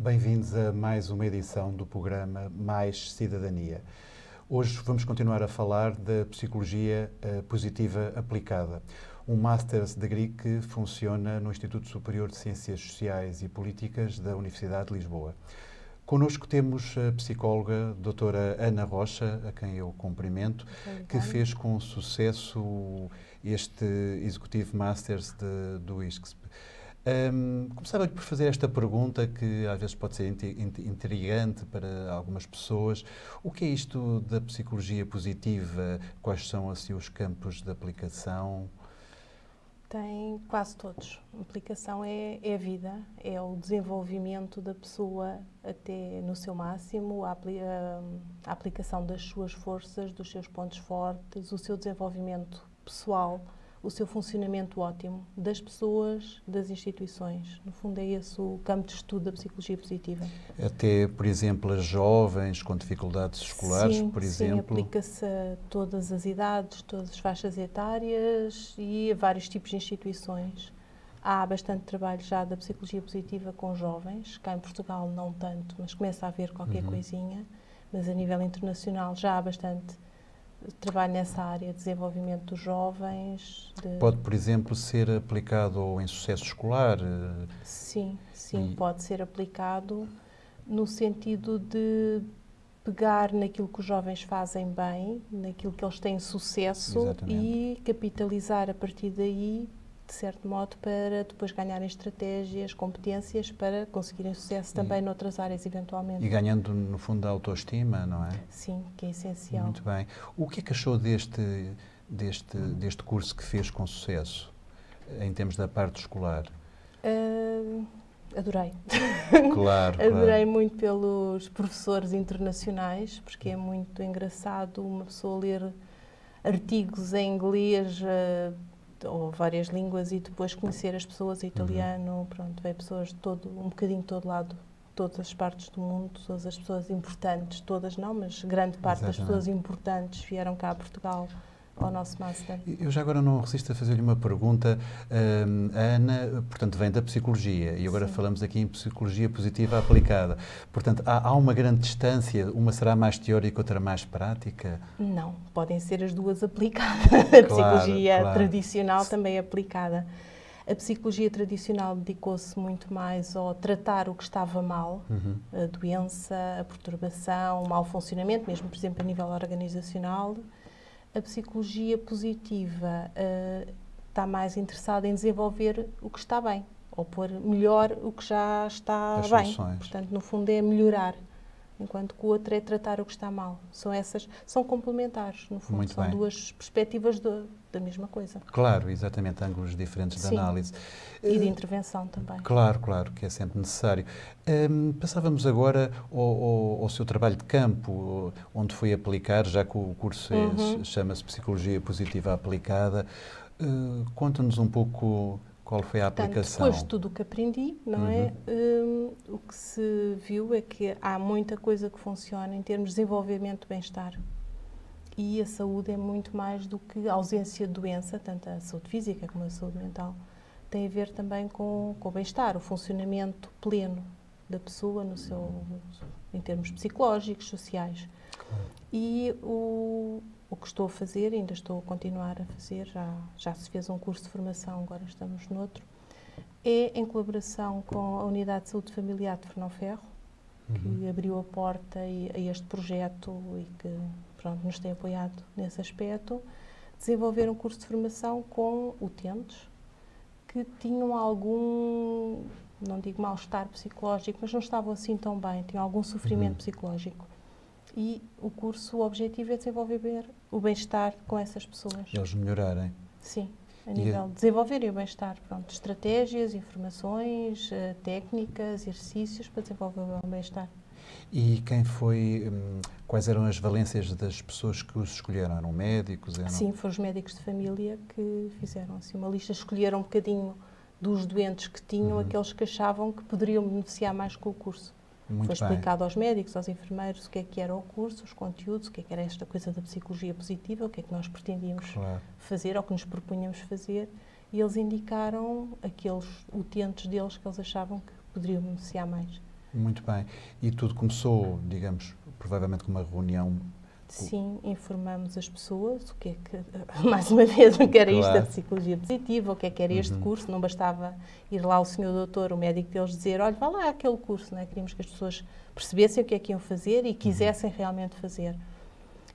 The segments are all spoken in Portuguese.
Bem-vindos a mais uma edição do programa Mais Cidadania. Hoje vamos continuar a falar da Psicologia Positiva Aplicada, um Master's Degree que funciona no Instituto Superior de Ciências Sociais e Políticas da Universidade de Lisboa. Connosco temos a psicóloga doutora Ana Rocha, a quem eu cumprimento, que fez com sucesso este Executive Masters do ISCSP. Começava por fazer esta pergunta que às vezes pode ser intrigante para algumas pessoas. O que é isto da psicologia positiva? Quais são assim os campos de aplicação? Tem quase todos. A aplicação é a vida, é o desenvolvimento da pessoa até no seu máximo, a aplicação das suas forças, dos seus pontos fortes, o seu desenvolvimento pessoal, o seu funcionamento ótimo das pessoas, das instituições. No fundo, é esse o campo de estudo da psicologia positiva. Até, por exemplo, as jovens com dificuldades escolares, por exemplo? Sim, aplica-se a todas as idades, todas as faixas etárias e a vários tipos de instituições. Há bastante trabalho já da psicologia positiva com jovens, cá em Portugal não tanto, mas começa a haver qualquer coisinha. Mas a nível internacional já há bastante trabalho nessa área, desenvolvimento dos jovens. Pode, por exemplo, ser aplicado em sucesso escolar? Sim, pode ser aplicado no sentido de pegar naquilo que os jovens fazem bem, naquilo que eles têm sucesso. Exatamente. E capitalizar a partir daí, de certo modo, para depois ganharem estratégias, competências para conseguirem sucesso também noutras áreas, eventualmente. E ganhando, no fundo, a autoestima, não é? Sim, que é essencial. Muito bem. O que é que achou deste curso que fez com sucesso, em termos da parte escolar? Adorei. Claro. Adorei muito pelos professores internacionais, porque é muito engraçado uma pessoa ler artigos em inglês ou várias línguas e depois conhecer as pessoas em italiano, pronto, ver pessoas de um bocadinho de todo lado, todas as partes do mundo, todas as pessoas importantes, todas não, mas grande parte das pessoas importantes vieram cá a Portugal ao nosso Master. Eu já agora não resisto a fazer-lhe uma pergunta. A Ana, portanto, vem da Psicologia e agora falamos aqui em Psicologia Positiva Aplicada. Portanto, há uma grande distância? Uma será mais teórica, outra mais prática? Não, podem ser as duas aplicadas. A Psicologia tradicional também é aplicada. A Psicologia tradicional dedicou-se muito mais ao tratar o que estava mal, a doença, a perturbação, o mau funcionamento, mesmo, por exemplo, a nível organizacional. A psicologia positiva está mais interessada em desenvolver o que está bem, ou pôr melhor o que já está bem. Portanto, no fundo, é melhorar, enquanto que o outro é tratar o que está mal. São complementares, no fundo, são duas perspectivas da mesma coisa. Claro, exatamente, ângulos diferentes de análise. E de intervenção também. Claro, que é sempre necessário. Passávamos agora ao seu trabalho de campo, onde foi aplicar, já que o curso chama-se Psicologia Positiva Aplicada. Conta-nos um pouco qual foi a aplicação. Depois de tudo o que aprendi, não é? O que se viu é que há muita coisa que funciona em termos de desenvolvimento de bem-estar. E a saúde é muito mais do que a ausência de doença, tanto a saúde física como a saúde mental. Tem a ver também com o bem-estar, o funcionamento pleno da pessoa em termos psicológicos, sociais. Claro. E o que estou a fazer, ainda estou a continuar a fazer, já se fez um curso de formação, agora estamos noutro, é em colaboração com a Unidade de Saúde Familiar de Fernão Ferro, que abriu a porta a este projeto e que nos tem apoiado nesse aspecto, desenvolver um curso de formação com utentes que tinham algum, não digo mal-estar psicológico, mas não estavam assim tão bem, tinham algum sofrimento psicológico. E o objetivo é desenvolver o bem-estar com essas pessoas. Eles melhorarem. Sim, a nível de desenvolverem o bem-estar. Estratégias, informações, técnicas, exercícios para desenvolver o bem-estar. E quais eram as valências das pessoas que os escolheram? Eram médicos? Sim, foram os médicos de família que fizeram assim uma lista, escolheram um bocadinho dos doentes que tinham, aqueles que achavam que poderiam beneficiar mais com o curso. Foi explicado aos médicos, aos enfermeiros, o que era o curso, os conteúdos, o que era esta coisa da psicologia positiva, o que é que nós pretendíamos fazer, ou que nos propunhamos fazer, e eles indicaram aqueles utentes deles que eles achavam que poderiam beneficiar mais. Muito bem. E tudo começou, digamos, provavelmente com uma reunião. Sim, informamos as pessoas o que é que, mais uma vez, o que era isto da psicologia positiva, o que era este curso. Não bastava ir lá o senhor doutor, o médico deles, dizer, olha, vá lá aquele curso, não é? Queríamos que as pessoas percebessem o que é que iam fazer e quisessem realmente fazer.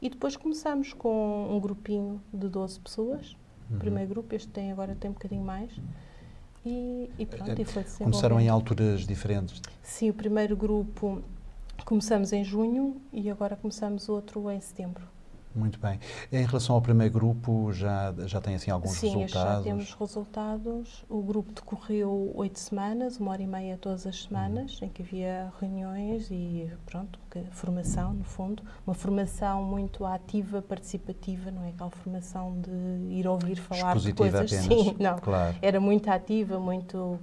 E depois começamos com um grupinho de 12 pessoas, o primeiro grupo, agora tem um bocadinho mais, e pronto, e foi desenvolvendo. Começaram em alturas diferentes? Sim, o primeiro grupo começamos em junho e agora começamos outro em setembro. Muito bem. Em relação ao primeiro grupo, já tem assim alguns resultados? Sim, já temos resultados. O grupo decorreu 8 semanas, 1h30 todas as semanas, em que havia reuniões e pronto, formação, no fundo. Uma formação muito ativa, participativa, não é aquela formação de ir ouvir falar de coisas. Apenas. Sim, não. Claro. Era muito ativa, muito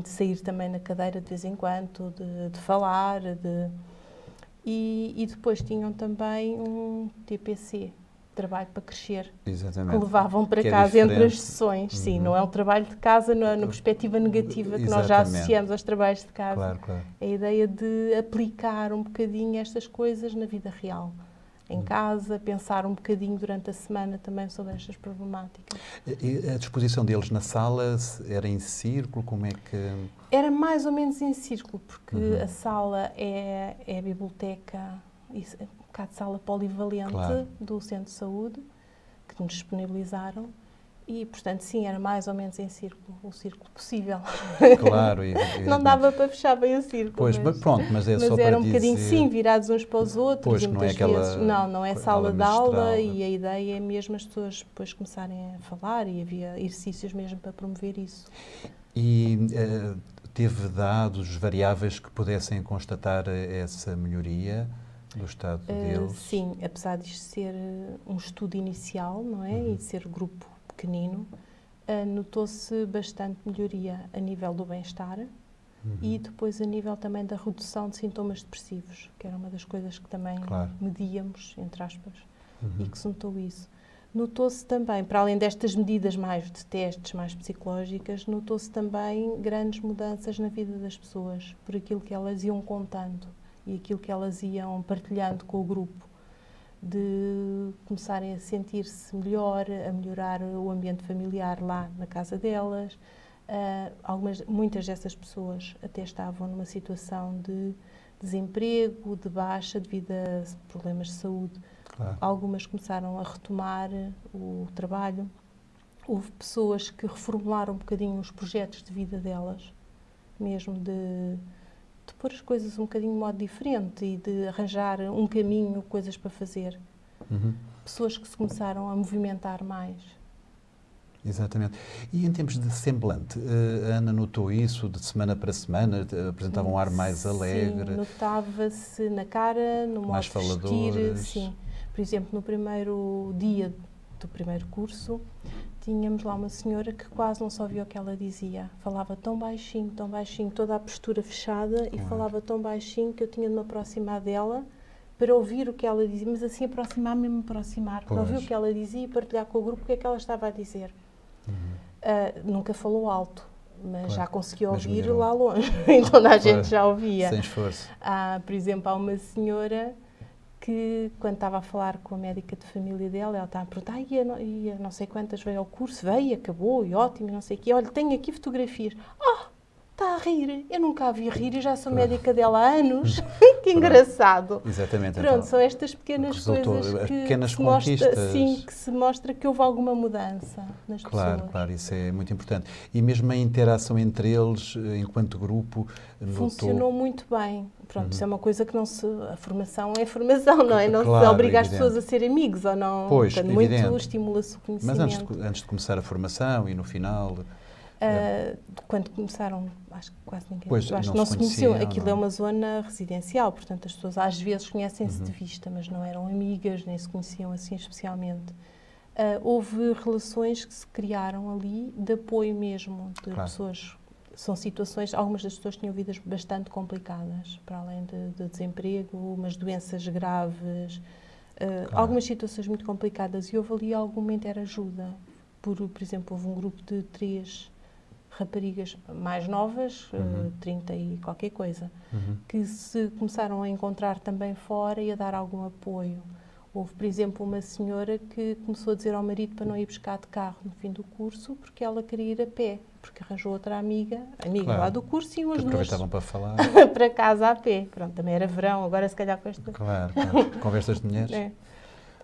sair também na cadeira de vez em quando, de falar, E depois tinham também um TPC, trabalho para crescer, exatamente, que levavam para casa entre as sessões. Sim, não é um trabalho de casa na perspectiva negativa que nós já associamos aos trabalhos de casa. Claro, claro. A ideia de aplicar um bocadinho estas coisas na vida real. Em casa, pensar um bocadinho durante a semana também sobre estas problemáticas. E a disposição deles na sala era em círculo? Como é que... Era mais ou menos em círculo, porque a sala é a biblioteca, um bocado de sala polivalente do Centro de Saúde, que nos disponibilizaram. E, portanto, sim, era mais ou menos em círculo, o círculo possível. Claro. Não dava para fechar bem o círculo. Pois, pronto, mas é só para era um bocadinho, sim, virados uns para os outros. Pois, e muitas vezes, não é sala de aula e a ideia é mesmo as pessoas depois começarem a falar e havia exercícios mesmo para promover isso. E teve dados variáveis que pudessem constatar essa melhoria do estado deles? Sim, apesar de isto ser um estudo inicial, não é? E de ser grupo pequenino, notou-se bastante melhoria a nível do bem-estar e depois a nível também da redução de sintomas depressivos, que era uma das coisas que também medíamos, entre aspas, e que se notou isso. Notou-se também, para além destas medidas mais de testes, mais psicológicas, notou-se também grandes mudanças na vida das pessoas, por aquilo que elas iam contando e aquilo que elas iam partilhando com o grupo, de começarem a sentir-se melhor, a melhorar o ambiente familiar lá na casa delas. Muitas dessas pessoas até estavam numa situação de desemprego, de baixa devido a problemas de saúde. Claro. Algumas começaram a retomar o trabalho. Houve pessoas que reformularam um bocadinho os projetos de vida delas, mesmo de pôr as coisas um bocadinho de modo diferente e de arranjar um caminho, coisas para fazer. Pessoas que se começaram a movimentar mais. Exatamente. E em termos de semblante, a Ana notou isso de semana para semana? Apresentava um ar mais alegre? Sim, notava-se na cara, no modo de vestir. Sim. Por exemplo, no primeiro dia do primeiro curso, tínhamos lá uma senhora que quase não só ouvia o que ela dizia. Falava tão baixinho, toda a postura fechada e falava tão baixinho que eu tinha de me aproximar dela para ouvir o que ela dizia, mas assim aproximar, para ouvir o que ela dizia e partilhar com o grupo o que é que ela estava a dizer. Nunca falou alto, mas já conseguia ouvir lá longe, então toda a gente já ouvia. Sem esforço. Por exemplo, há uma senhora que, quando estava a falar com a médica de família dela, ela estava a perguntar, e a não sei quantas veio ao curso, veio, acabou, e ótimo, e não sei o quê. Olha, tenho aqui fotografias. Está a rir. Eu nunca a vi rir e já sou médica dela há anos. Que engraçado. Exatamente. Pronto, então, são estas pequenas coisas que pequenas se conquistas. Mostra, sim, que se mostra que houve alguma mudança nas pessoas. Claro, isso é muito importante. E mesmo a interação entre eles, enquanto grupo, funcionou muito bem. Pronto, isso é uma coisa que não se... A formação é formação, não é? Não se obriga as pessoas a ser amigos ou não. Pois, portanto, muito estimula-se o conhecimento. Mas antes de começar a formação e no final... Quando começaram, acho que quase ninguém... Pois, acho que não se conheciam. Aquilo é uma zona residencial, portanto as pessoas às vezes conhecem-se de vista, mas não eram amigas, nem se conheciam assim especialmente. Houve relações que se criaram ali de apoio mesmo, de pessoas... São situações, algumas das pessoas tinham vidas bastante complicadas, para além de desemprego, umas doenças graves, algumas situações muito complicadas, e houve ali alguma interajuda. Por exemplo, houve um grupo de 3 raparigas mais novas, 30 e qualquer coisa, que se começaram a encontrar também fora e a dar algum apoio. Houve, por exemplo, uma senhora que começou a dizer ao marido para não ir buscar de carro no fim do curso, porque ela queria ir a pé, porque arranjou outra amiga claro, lá do curso, e umas duas aproveitavam para falar. para casa a pé. Pronto, também era verão, agora se calhar com esta... Claro, conversas de mulheres. É.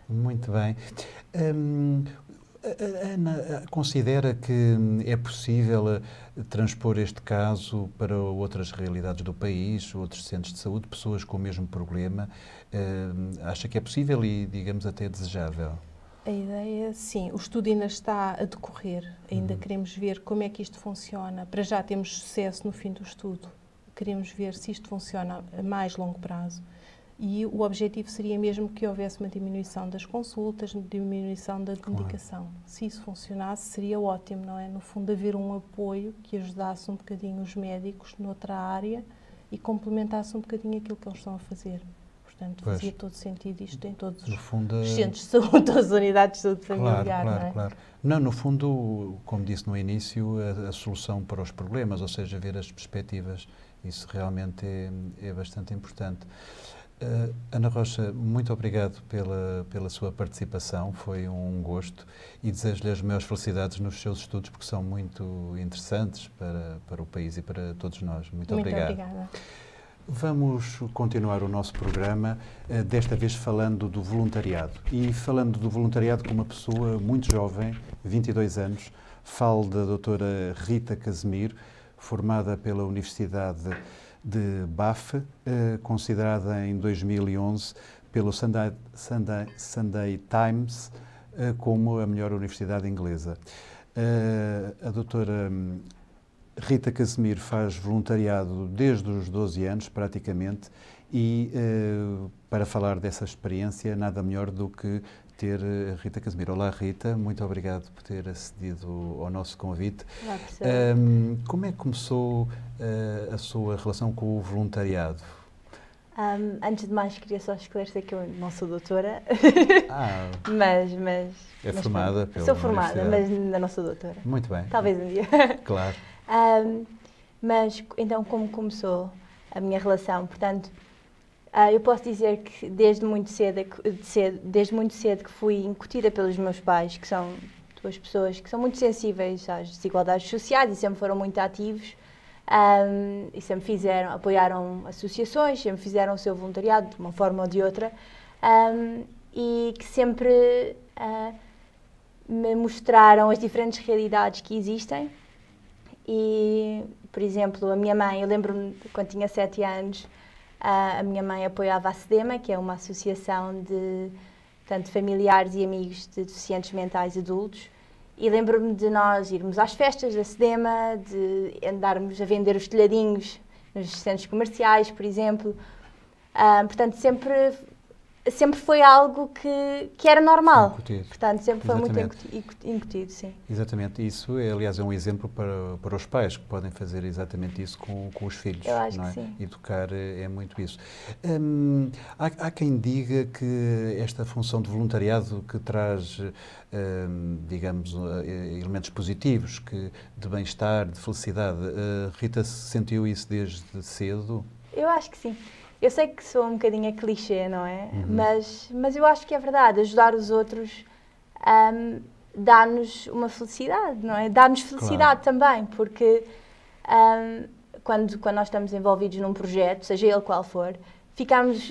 Muito bem. Ana, considera que é possível transpor este caso para outras realidades do país, outros centros de saúde, pessoas com o mesmo problema? Acha que é possível e, digamos, até desejável? A ideia, sim. O estudo ainda está a decorrer. Ainda queremos ver como é que isto funciona. Para já temos sucesso no fim do estudo. Queremos ver se isto funciona a mais longo prazo. E o objetivo seria mesmo que houvesse uma diminuição das consultas, uma diminuição da medicação. Claro. Se isso funcionasse, seria ótimo, não é? No fundo, haver um apoio que ajudasse um bocadinho os médicos noutra área e complementasse um bocadinho aquilo que eles estão a fazer. Portanto, fazia todo sentido isto em todos os centros de saúde, todas as unidades de saúde familiar, não é? Claro. Não, no fundo, como disse no início, a solução para os problemas, ou seja, ver as perspectivas, isso realmente é bastante importante. Ana Rocha, muito obrigado pela sua participação, foi um gosto e desejo-lhe as maiores felicidades nos seus estudos, porque são muito interessantes para o país e para todos nós. Muito obrigado. Muito obrigada. Vamos continuar o nosso programa, desta vez falando do voluntariado. E falando do voluntariado com uma pessoa muito jovem, 22 anos, falo da doutora Rita Casimiro, formada pela Universidade de Bath, considerada em 2011 pelo Sunday Times como a melhor universidade inglesa. A doutora Rita Casimiro faz voluntariado desde os 12 anos, praticamente, e para falar dessa experiência, nada melhor do que ter a Rita Casimiro. Olá, Rita, muito obrigado por ter acedido ao nosso convite. Olá, como é que começou a sua relação com o voluntariado? Antes de mais, queria só esclarecer que eu não sou doutora, mas é formada pela Sou formada, mas ainda não sou doutora. Muito bem. Talvez um dia. Claro. Mas, então, como começou a minha relação? Portanto, eu posso dizer que desde muito cedo que fui incutida pelos meus pais, que são duas pessoas que são muito sensíveis às desigualdades sociais e sempre foram muito ativos, e sempre apoiaram associações, sempre fizeram o seu voluntariado de uma forma ou de outra, e que sempre me mostraram as diferentes realidades que existem. E, por exemplo, a minha mãe, eu lembro-me quando tinha 7 anos, a minha mãe apoiava a SEDEMA, que é uma associação de familiares e amigos de deficientes mentais adultos, e lembro-me de nós irmos às festas da SEDEMA, de andarmos a vender os telhadinhos nos centros comerciais, por exemplo. Portanto, sempre foi algo que era normal. Portanto, sempre foi muito incutido, sim. Exatamente. Isso, aliás, é um exemplo para os pais, que podem fazer exatamente isso com os filhos. Eu acho não é? Que sim. Educar é muito isso. Há quem diga que esta função de voluntariado que traz, digamos, elementos positivos, de bem-estar, de felicidade. Rita sentiu isso desde cedo? Eu acho que sim. Eu sei que sou um bocadinho a clichê, não é? Mas eu acho que é verdade. Ajudar os outros dá-nos uma felicidade, não é? Dá-nos felicidade também, porque quando nós estamos envolvidos num projeto, seja ele qual for,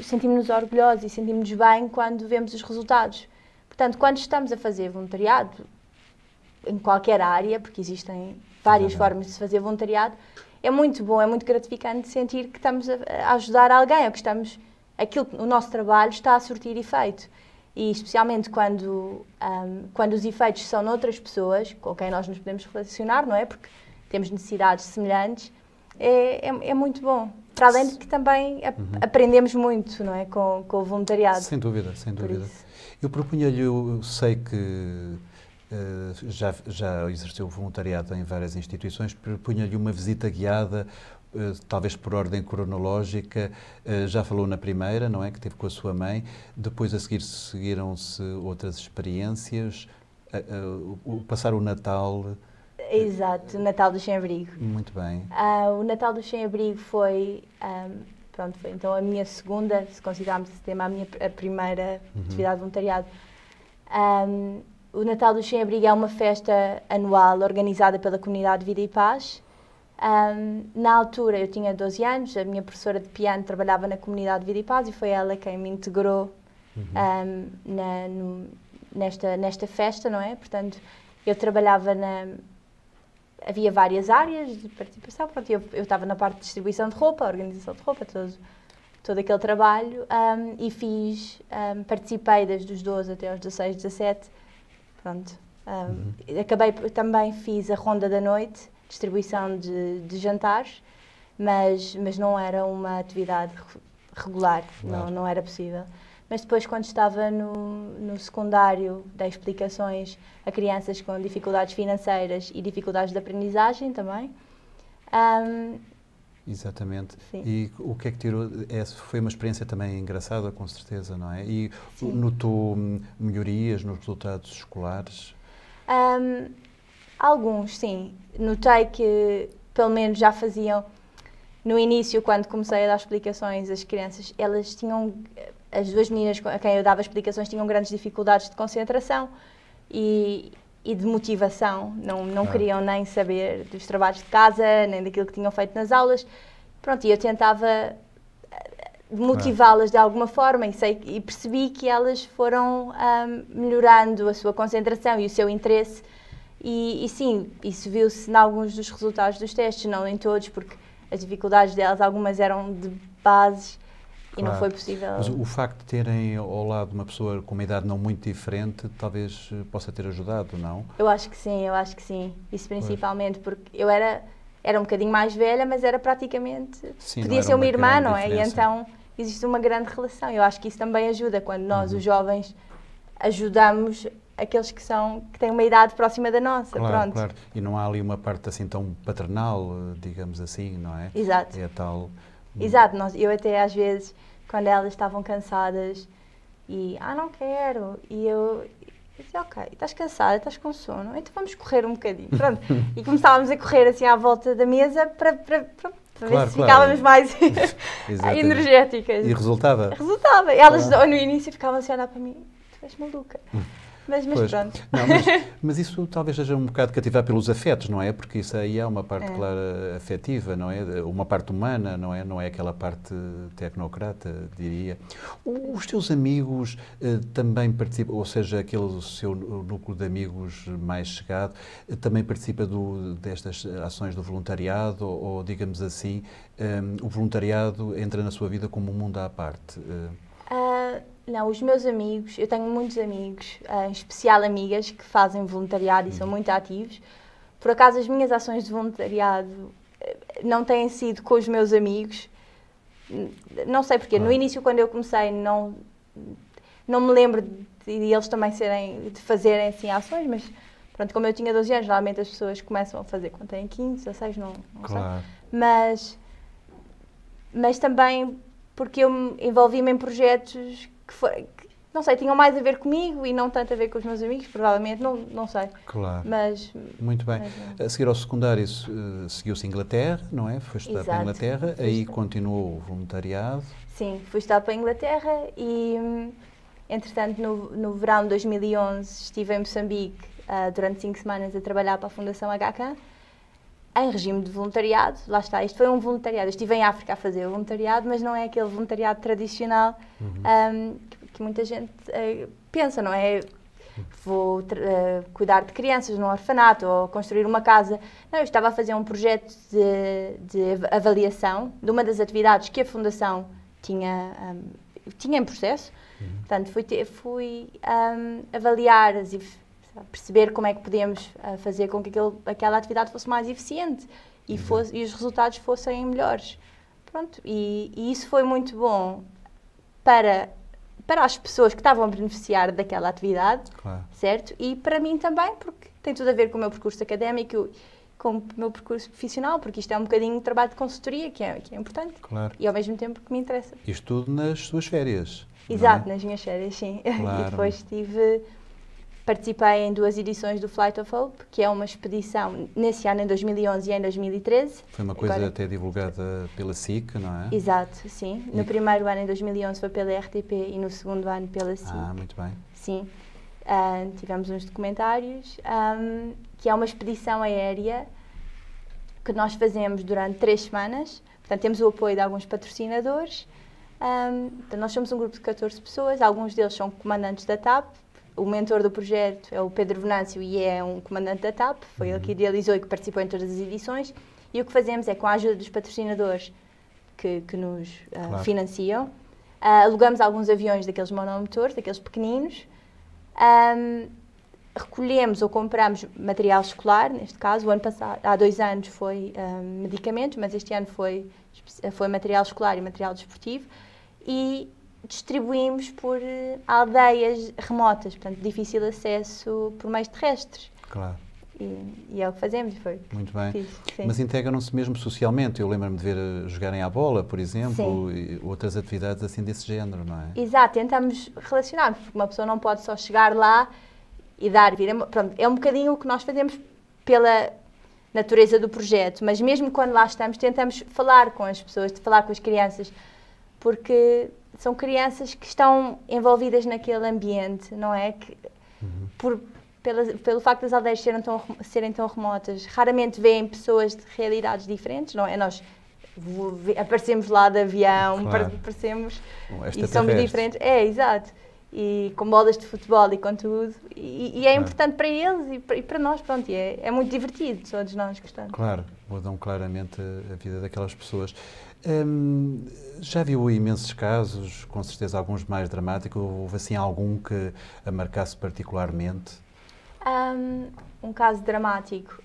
sentimos-nos orgulhosos e sentimos-nos bem quando vemos os resultados. Portanto, quando estamos a fazer voluntariado, em qualquer área, porque existem várias formas de se fazer voluntariado, é muito bom, é muito gratificante sentir que estamos a ajudar alguém, ou que o nosso trabalho está a surtir efeito. E especialmente quando os efeitos são noutras pessoas, com quem nós nos podemos relacionar, não é? Porque temos necessidades semelhantes, é muito bom. Para além de que também aprendemos muito, não é? Com o voluntariado. Sem dúvida. Eu propunha-lhe, eu sei que já exerceu voluntariado em várias instituições, propunha-lhe uma visita guiada, talvez por ordem cronológica. Já falou na primeira, não é? Que teve com a sua mãe. Depois, a seguir, seguiram-se outras experiências. Passar o Natal... Exato, o Natal do Sem-Abrigo. Muito bem. O Natal do Sem-Abrigo foi, pronto, foi então a minha segunda, se considerarmos esse tema, a primeira atividade de voluntariado. O Natal do Sem-Abrigo é uma festa anual organizada pela Comunidade Vida e Paz. Na altura eu tinha 12 anos, a minha professora de piano trabalhava na Comunidade Vida e Paz e foi ela quem me integrou nesta festa, não é? Portanto, eu trabalhava havia várias áreas de participação, pronto, eu estava na parte de distribuição de roupa, organização de roupa, todo aquele trabalho, e participei desde os 12 até aos 16, 17, pronto. Também fiz a ronda da noite, distribuição de jantares, mas não era uma atividade regular, claro. não era possível. Mas depois, quando estava no secundário, dei explicações a crianças com dificuldades financeiras e dificuldades de aprendizagem também. Exatamente. Sim. E o que é que tirou? Foi uma experiência também engraçada, com certeza, não é? E notou melhorias nos resultados escolares? Alguns, sim. Notei que, pelo menos, já faziam... No início, quando comecei a dar explicações, as crianças, elas tinham... As duas meninas a quem eu dava explicações tinham grandes dificuldades de concentração e de motivação. Não queriam nem saber dos trabalhos de casa, nem daquilo que tinham feito nas aulas. Pronto, e eu tentava motivá-las de alguma forma e percebi que elas foram melhorando a sua concentração e o seu interesse. E sim, isso viu-se em alguns dos resultados dos testes, não em todos, porque as dificuldades delas, algumas eram de bases. E não foi possível... Mas o facto de terem ao lado uma pessoa com uma idade não muito diferente, talvez possa ter ajudado, não? Eu acho que sim. Isso principalmente porque eu era um bocadinho mais velha, mas era praticamente... Sim, podia ser uma irmã, não é? Diferença. E então existe uma grande relação. Eu acho que isso também ajuda, quando nós, os jovens, ajudamos aqueles que têm uma idade próxima da nossa. Claro, claro. E não há ali uma parte assim tão paternal, digamos assim, não é? Exato. É tal... Exato, eu até às vezes, quando elas estavam cansadas e, não quero, e eu dizia, ok, estás cansada, estás com sono, então vamos correr um bocadinho, pronto. E começávamos a correr assim à volta da mesa para ver se ficávamos mais energéticas. E resultava? Resultava. Elas no início ficavam assim a olhar para mim, tu és maluca. Mas pronto. Não, mas isso talvez seja um bocado cativado pelos afetos, não é? Porque isso aí é uma parte, claro, afetiva, não é? Uma parte humana, não é? Não é aquela parte tecnocrata, diria. Os teus amigos também participam, ou seja, aquele seu núcleo de amigos mais chegado, também participa destas ações do voluntariado, ou digamos assim, o voluntariado entra na sua vida como um mundo à parte? Não, os meus amigos, eu tenho muitos amigos, em especial amigas, que fazem voluntariado e são muito ativos. Por acaso, as minhas ações de voluntariado não têm sido com os meus amigos. Não sei porquê. No início, quando eu comecei, não me lembro de eles também de fazerem assim ações, mas pronto, como eu tinha 12 anos, normalmente as pessoas começam a fazer quando têm 15, 16, não claro. sei. Mas também porque eu envolvi-me em projetos que não sei, tinham mais a ver comigo e não tanto a ver com os meus amigos, provavelmente, não sei. Claro. Mas, muito bem. A seguir ao secundário, seguiu-se Inglaterra, não é? Foi estudar para a Inglaterra, aí continuou o voluntariado. Sim, fui estudar para a Inglaterra e, entretanto, no verão de 2011, estive em Moçambique durante 5 semanas a trabalhar para a Fundação HK, em regime de voluntariado. Lá está, isto foi um voluntariado. Eu estive em África a fazer o voluntariado, mas não é aquele voluntariado tradicional que muita gente pensa, não é? Vou cuidar de crianças num orfanato ou construir uma casa. Não, eu estava a fazer um projeto de avaliação de uma das atividades que a Fundação tinha em processo. Portanto, fui avaliar perceber como é que podíamos fazer com que aquela atividade fosse mais eficiente e os resultados fossem melhores. Pronto, e isso foi muito bom para as pessoas que estavam a beneficiar daquela atividade, claro. Certo? E para mim também, porque tem tudo a ver com o meu percurso académico, com o meu percurso profissional, porque isto é um bocadinho de trabalho de consultoria, que é importante. Claro. E ao mesmo tempo que me interessa. Isto tudo nas suas férias. Exato, nas minhas férias, sim. Claro. E depois tive participei em 2 edições do Flight of Hope, que é uma expedição nesse ano, em 2011 e em 2013. Foi uma coisa até divulgada pela SIC, não é? Exato, sim. No primeiro ano, em 2011, foi pela RTP e no segundo ano pela SIC. Ah, muito bem. Sim. Tivemos uns documentários, que é uma expedição aérea que nós fazemos durante 3 semanas. Portanto, temos o apoio de alguns patrocinadores. Então, nós somos um grupo de 14 pessoas, alguns deles são comandantes da TAP. O mentor do projeto é o Pedro Venâncio e é um comandante da TAP. Foi ele que idealizou e que participou em todas as edições. E o que fazemos é, com a ajuda dos patrocinadores que nos financiam, alugamos alguns aviões daqueles monomotores, daqueles pequeninos, recolhemos ou compramos material escolar, neste caso. O ano passado, há 2 anos foi medicamentos, mas este ano foi material escolar e material desportivo, e distribuímos por aldeias remotas, portanto, de difícil acesso por meios terrestres. Claro. E é o que fazemos. Foi muito bem. Fixe, mas integram-se mesmo socialmente. Eu lembro-me de ver jogarem à bola, por exemplo, e outras atividades assim desse género, não é? Exato, tentamos relacionar-nos, porque uma pessoa não pode só chegar lá e dar vida. Pronto, é um bocadinho o que nós fazemos pela natureza do projeto, mas mesmo quando lá estamos, tentamos falar com as pessoas, falar com as crianças, porque são crianças que estão envolvidas naquele ambiente, não é? Que, pelo facto das aldeias serem tão remotas, raramente veem pessoas de realidades diferentes, não é? Nós aparecemos lá de avião, claro. Aparecemos e somos diferentes. Exato. E com bolas de futebol e com tudo. E é importante para eles e para nós, pronto. É muito divertido, todos nós gostamos. Claro, mudam claramente a vida daquelas pessoas. Já viu imensos casos, com certeza alguns mais dramáticos. Houve assim algum que a marcasse particularmente? Um caso dramático.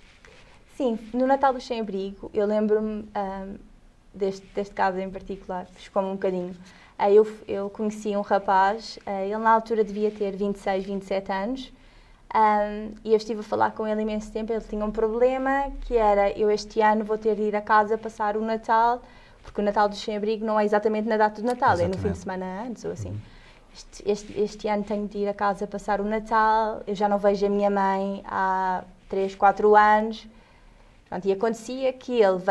Sim, no Natal do Sem-Abrigo, eu lembro-me deste caso em particular, chocou-me um bocadinho. Eu conheci um rapaz, ele na altura devia ter 26, 27 anos, e eu estive a falar com ele imenso tempo. Ele tinha um problema, que era: eu este ano vou ter de ir a casa passar o Natal, porque o Natal do Sem-Abrigo não é exatamente na data do Natal, exatamente. É no fim de semana antes ou assim. Este ano tenho de ir a casa passar o Natal, eu já não vejo a minha mãe há 3, 4 anos. Pronto, e acontecia que ele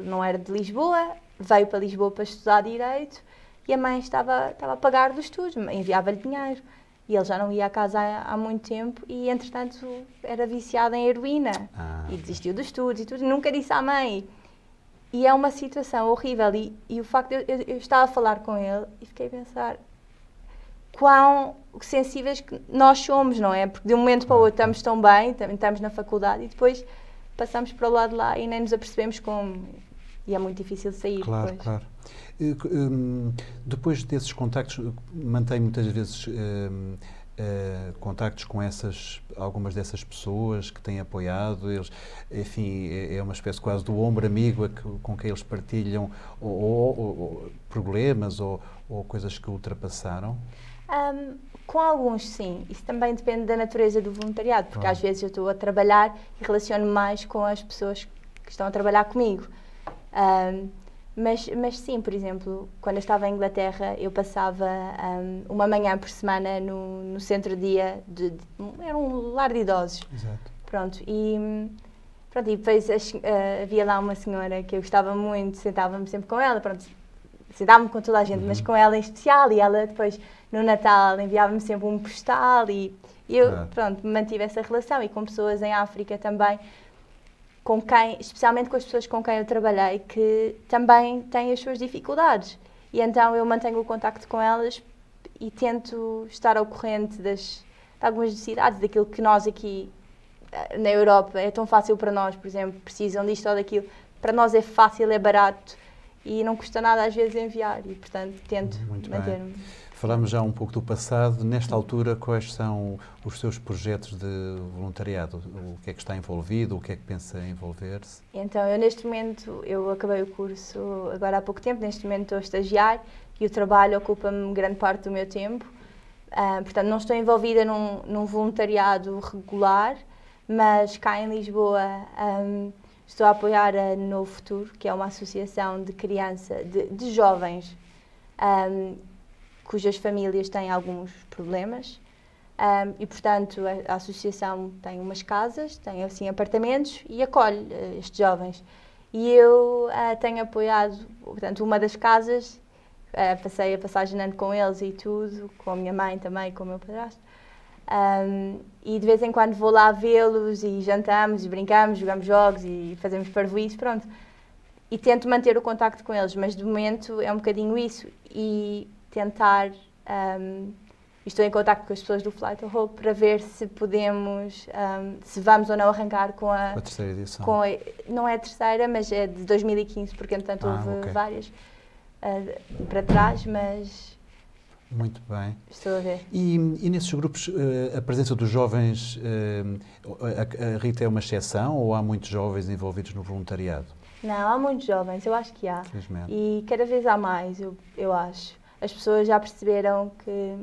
não era de Lisboa, veio para Lisboa para estudar Direito, e a mãe estava a pagar dos estudos, enviava-lhe dinheiro. E ele já não ia à casa há muito tempo e, entretanto, era viciado em heroína e desistiu dos estudos e tudo, e nunca disse à mãe. E é uma situação horrível. E o facto de eu estava a falar com ele e fiquei a pensar quão sensíveis que nós somos, não é? Porque de um momento para o outro estamos tão bem, estamos na faculdade, e depois passamos para o lado de lá e nem nos apercebemos como. E é muito difícil de sair. Claro, depois. Claro. Depois desses contactos, mantém muitas vezes contactos com algumas dessas pessoas que têm apoiado. Eles, enfim, é uma espécie quase do ombro amigo com quem eles partilham ou problemas ou coisas que ultrapassaram? Com alguns, sim. Isso também depende da natureza do voluntariado, porque às vezes eu estou a trabalhar e relaciono-me mais com as pessoas que estão a trabalhar comigo. Mas sim, por exemplo, quando eu estava em Inglaterra, eu passava uma manhã por semana no centro-dia, era um lar de idosos. Exato. Pronto, e depois havia lá uma senhora que eu gostava muito, sentava-me sempre com ela, pronto, sentava-me com toda a gente, mas com ela em especial, e ela depois, no Natal, enviava-me sempre um postal, e eu, pronto, mantive essa relação, e com pessoas em África também, especialmente com as pessoas com quem eu trabalhei, que também têm as suas dificuldades. E então eu mantenho o contacto com elas e tento estar ao corrente de algumas necessidades, daquilo que nós aqui na Europa é tão fácil para nós, por exemplo, precisam disto ou daquilo. Para nós é fácil, é barato e não custa nada às vezes enviar, e portanto tento manter-me. Falámos já um pouco do passado. Nesta altura, quais são os seus projetos de voluntariado? O que é que está envolvido? O que é que pensa envolver-se? Então, eu neste momento, eu acabei o curso agora há pouco tempo, neste momento estou a estagiar e o trabalho ocupa-me grande parte do meu tempo. Portanto, não estou envolvida num voluntariado regular, mas cá em Lisboa estou a apoiar a Novo Futuro, que é uma associação de de jovens, cujas famílias têm alguns problemas, E, portanto, a associação tem umas casas, tem assim apartamentos e acolhe estes jovens. E eu tenho apoiado, portanto, uma das casas, passei a passagem de ano com eles e tudo, com a minha mãe também, com o meu padrasto. E de vez em quando vou lá vê-los e jantamos e brincamos, jogamos jogos e fazemos parvoíces, pronto. E tento manter o contacto com eles, mas de momento é um bocadinho isso. E tentar... estou em contacto com as pessoas do Flight of Hope para ver se podemos, se vamos ou não arrancar com a terceira edição. Não é a terceira, mas é de 2015, porque entretanto houve ok. várias para trás, mas... Muito bem. Estou a ver. E nesses grupos, a presença dos jovens, a Rita é uma exceção ou há muitos jovens envolvidos no voluntariado? Não, há muitos jovens, eu acho que há. Felizmente. E cada vez há mais, eu acho. As pessoas já perceberam que...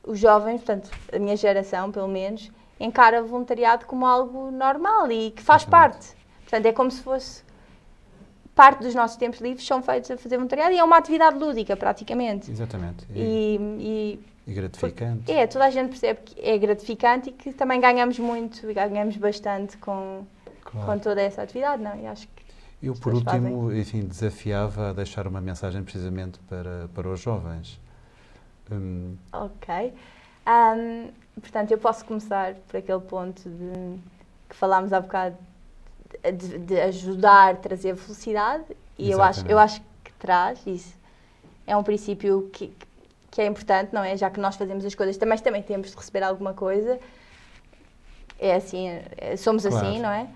os jovens, portanto, a minha geração, pelo menos, encara o voluntariado como algo normal e que faz parte. Portanto, é como se fosse... Parte dos nossos tempos livres são feitos a fazer voluntariado e é uma atividade lúdica, praticamente. Exatamente. E gratificante. Toda a gente percebe que é gratificante e que também ganhamos muito e ganhamos bastante com toda essa atividade, não? E acho que eu, por último, enfim, desafiava a deixar uma mensagem precisamente para os jovens. Ok. Portanto, eu posso começar por aquele ponto que falámos há bocado, de ajudar, trazer felicidade, e eu acho que traz isso. É um princípio que é importante, não é? Já que nós fazemos as coisas, mas também temos de receber alguma coisa. É assim, somos assim, não é?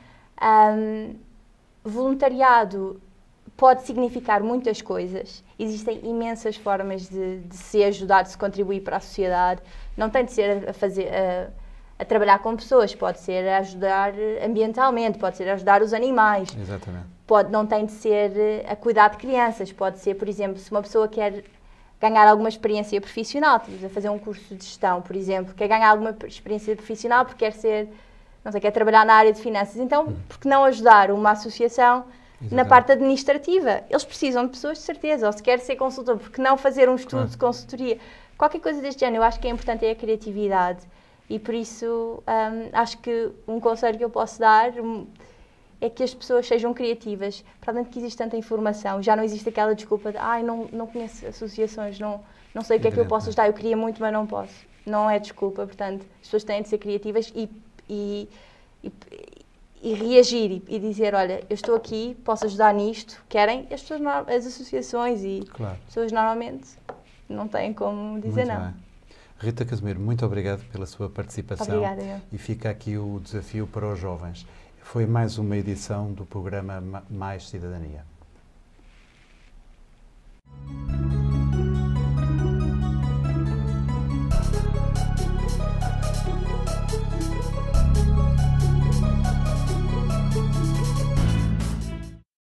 Voluntariado pode significar muitas coisas. Existem imensas formas de se ajudar, de se contribuir para a sociedade. Não tem de ser a trabalhar com pessoas, pode ser a ajudar ambientalmente, pode ser a ajudar os animais. Exatamente. Não tem de ser a cuidar de crianças, pode ser, por exemplo, se uma pessoa quer ganhar alguma experiência profissional, a fazer um curso de gestão, por exemplo, quer ganhar alguma experiência profissional porque quer trabalhar na área de finanças, então, por que não ajudar uma associação na parte administrativa? Eles precisam de pessoas de certeza, ou se quer ser consultor, porque não fazer um estudo de consultoria? Qualquer coisa deste género, eu acho que é importante a criatividade. E por isso, acho que um conselho que eu posso dar é que as pessoas sejam criativas. Para além de que existe tanta informação, já não existe aquela desculpa de não conheço associações, não sei o que é que eu posso ajudar, eu queria muito, mas não posso. Não é desculpa, portanto, as pessoas têm de ser criativas e reagir e dizer, olha, eu estou aqui, posso ajudar nisto, querem? As associações e as pessoas normalmente não têm como dizer muito não. Bem. Rita Casimiro, muito obrigado pela sua participação. Obrigada, eu. E fica aqui o desafio para os jovens. Foi mais uma edição do programa Mais Cidadania.